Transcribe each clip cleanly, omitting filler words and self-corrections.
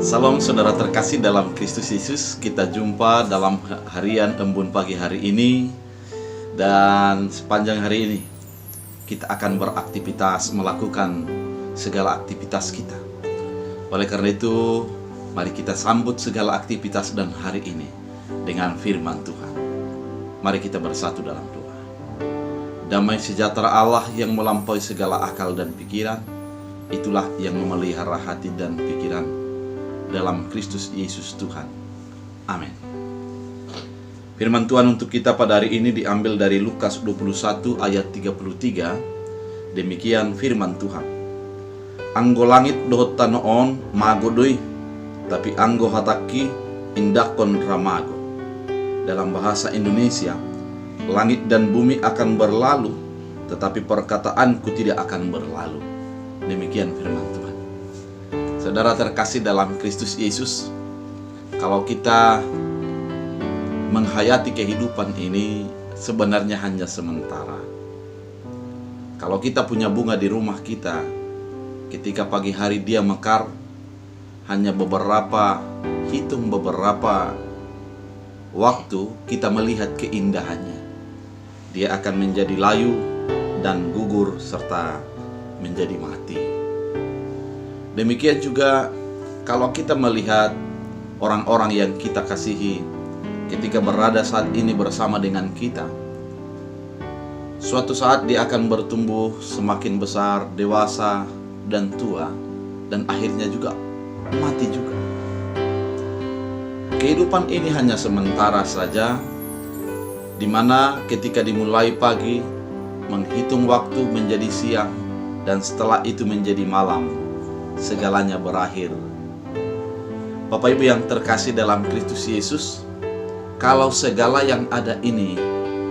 Salam saudara terkasih dalam Kristus Yesus. Kita jumpa dalam harian embun pagi hari ini. Dan sepanjang hari ini kita akan beraktivitas, melakukan segala aktivitas kita. Oleh karena itu, mari kita sambut segala aktivitas dan hari ini dengan firman Tuhan. Mari kita bersatu dalam doa. Damai sejahtera Allah yang melampaui segala akal dan pikiran, itulah yang memelihara hati dan pikiran dalam Kristus Yesus Tuhan. Amin. Firman Tuhan untuk kita pada hari ini diambil dari Lukas 21 ayat 33. Demikian firman Tuhan. Anggo langit dohot tanoon magodoi, tapi anggo hataki indakon ramago. Dalam bahasa Indonesia, langit dan bumi akan berlalu, tetapi perkataanku tidak akan berlalu. Demikian firman Tuhan. Saudara terkasih dalam Kristus Yesus, kalau kita menghayati kehidupan ini sebenarnya hanya sementara. Kalau kita punya bunga di rumah kita, ketika pagi hari dia mekar, hanya beberapa waktu kita melihat keindahannya. Dia akan menjadi layu dan gugur serta menjadi mati. Demikian juga kalau kita melihat orang-orang yang kita kasihi ketika berada saat ini bersama dengan kita, suatu saat dia akan bertumbuh semakin besar, dewasa, dan tua, dan akhirnya juga mati juga. Kehidupan ini hanya sementara saja, di mana ketika dimulai pagi, menghitung waktu menjadi siang, dan setelah itu menjadi malam, segalanya berakhir. Bapak Ibu yang terkasih dalam Kristus Yesus, kalau segala yang ada ini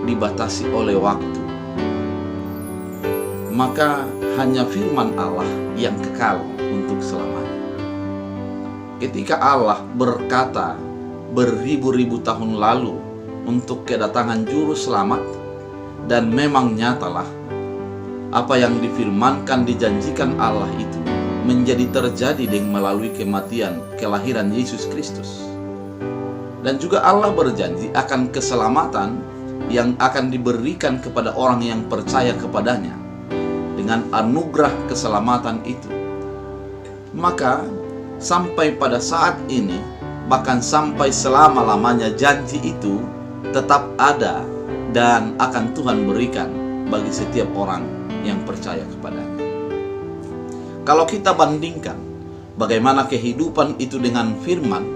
dibatasi oleh waktu, maka hanya firman Allah yang kekal untuk selamanya. Ketika Allah berkata beribu-ribu tahun lalu untuk kedatangan juru selamat, dan memang nyatalah apa yang difirmankan, dijanjikan Allah itu menjadi terjadi dengan melalui kematian, kelahiran Yesus Kristus. Dan juga Allah berjanji akan keselamatan yang akan diberikan kepada orang yang percaya kepadanya dengan anugerah keselamatan itu. Maka sampai pada saat ini, bahkan sampai selama-lamanya, janji itu tetap ada dan akan Tuhan berikan bagi setiap orang yang percaya kepadanya. Kalau kita bandingkan bagaimana kehidupan itu dengan firman,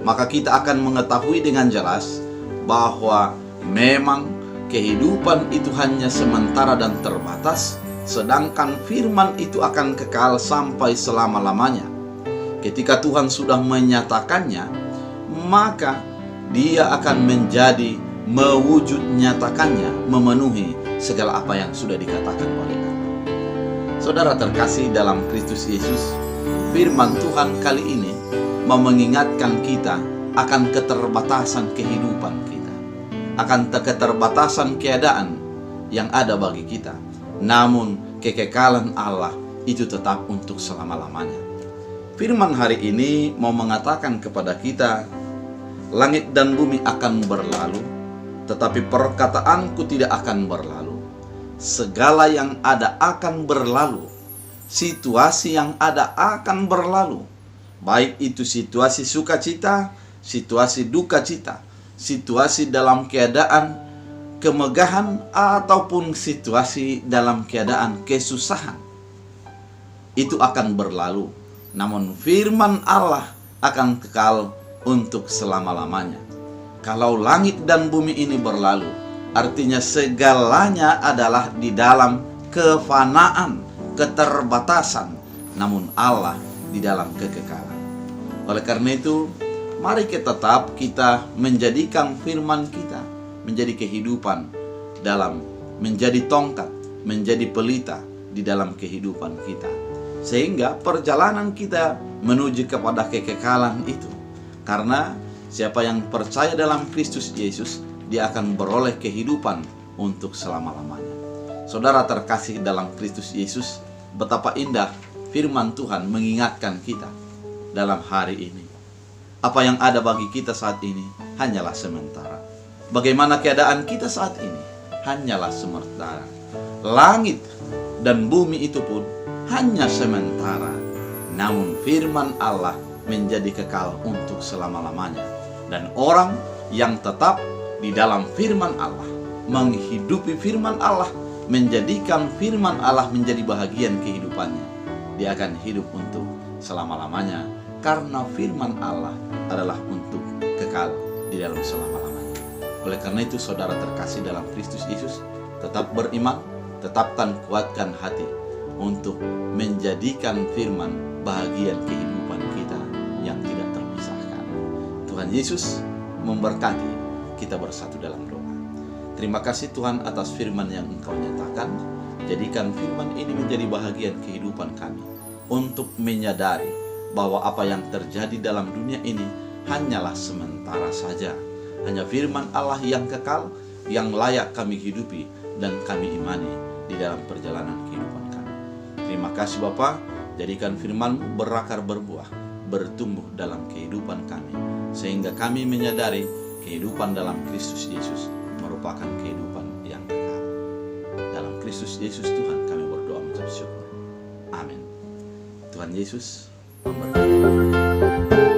maka kita akan mengetahui dengan jelas bahwa memang kehidupan itu hanya sementara dan terbatas, sedangkan firman itu akan kekal sampai selama-lamanya. Ketika Tuhan sudah menyatakannya, maka dia akan menjadi mewujud nyatakannya, memenuhi segala apa yang sudah dikatakan oleh Allah. Saudara terkasih dalam Kristus Yesus, firman Tuhan kali ini mau mengingatkan kita akan keterbatasan kehidupan kita, akan keterbatasan keadaan yang ada bagi kita. Namun kekekalan Allah itu tetap untuk selama-lamanya. Firman hari ini mau mengatakan kepada kita, langit dan bumi akan berlalu, tetapi perkataanku tidak akan berlalu. Segala yang ada akan berlalu, situasi yang ada akan berlalu, baik itu situasi sukacita, situasi duka cita, situasi dalam keadaan kemegahan, ataupun situasi dalam keadaan kesusahan. Itu akan berlalu, namun firman Allah akan kekal untuk selama-lamanya. Kalau langit dan bumi ini berlalu, artinya segalanya adalah di dalam kefanaan, keterbatasan, namun Allah di dalam kekekalan. Oleh karena itu, mari kita tetap menjadikan firman kita menjadi kehidupan dalam, menjadi tongkat, menjadi pelita di dalam kehidupan kita, sehingga perjalanan kita menuju kepada kekekalan itu. Karena siapa yang percaya dalam Kristus Yesus, dia akan beroleh kehidupan untuk selama-lamanya. Saudara terkasih dalam Kristus Yesus, betapa indah firman Tuhan mengingatkan kita dalam hari ini. Apa yang ada bagi kita saat ini hanyalah sementara. Bagaimana keadaan kita saat ini hanyalah sementara. Langit dan bumi itu pun hanya sementara. Namun firman Allah menjadi kekal untuk selama-lamanya. Dan orang yang tetap di dalam firman Allah, menghidupi firman Allah, menjadikan firman Allah menjadi bahagian kehidupannya, dia akan hidup untuk selama-lamanya. Karena firman Allah adalah untuk kekal di dalam selama-lamanya. Oleh karena itu, saudara terkasih dalam Kristus Yesus, tetap beriman, tetapkan kuatkan hati untuk menjadikan firman bahagian kehidupan kita yang tidak terpisahkan. Tuhan Yesus memberkati. Kita bersatu dalam doa. Terima kasih Tuhan atas firman yang Engkau nyatakan. Jadikan firman ini menjadi bahagian kehidupan kami, untuk menyadari bahwa apa yang terjadi dalam dunia ini hanyalah sementara saja. Hanya firman Allah yang kekal, yang layak kami hidupi dan kami imani di dalam perjalanan kehidupan kami. Terima kasih Bapa, jadikan firman-Mu berakar berbuah, bertumbuh dalam kehidupan kami, sehingga kami menyadari kehidupan dalam Kristus Yesus merupakan kehidupan yang kekal. Dalam Kristus Yesus Tuhan kami berdoa mengucap syukur. Amin. Tuhan Yesus memberkati.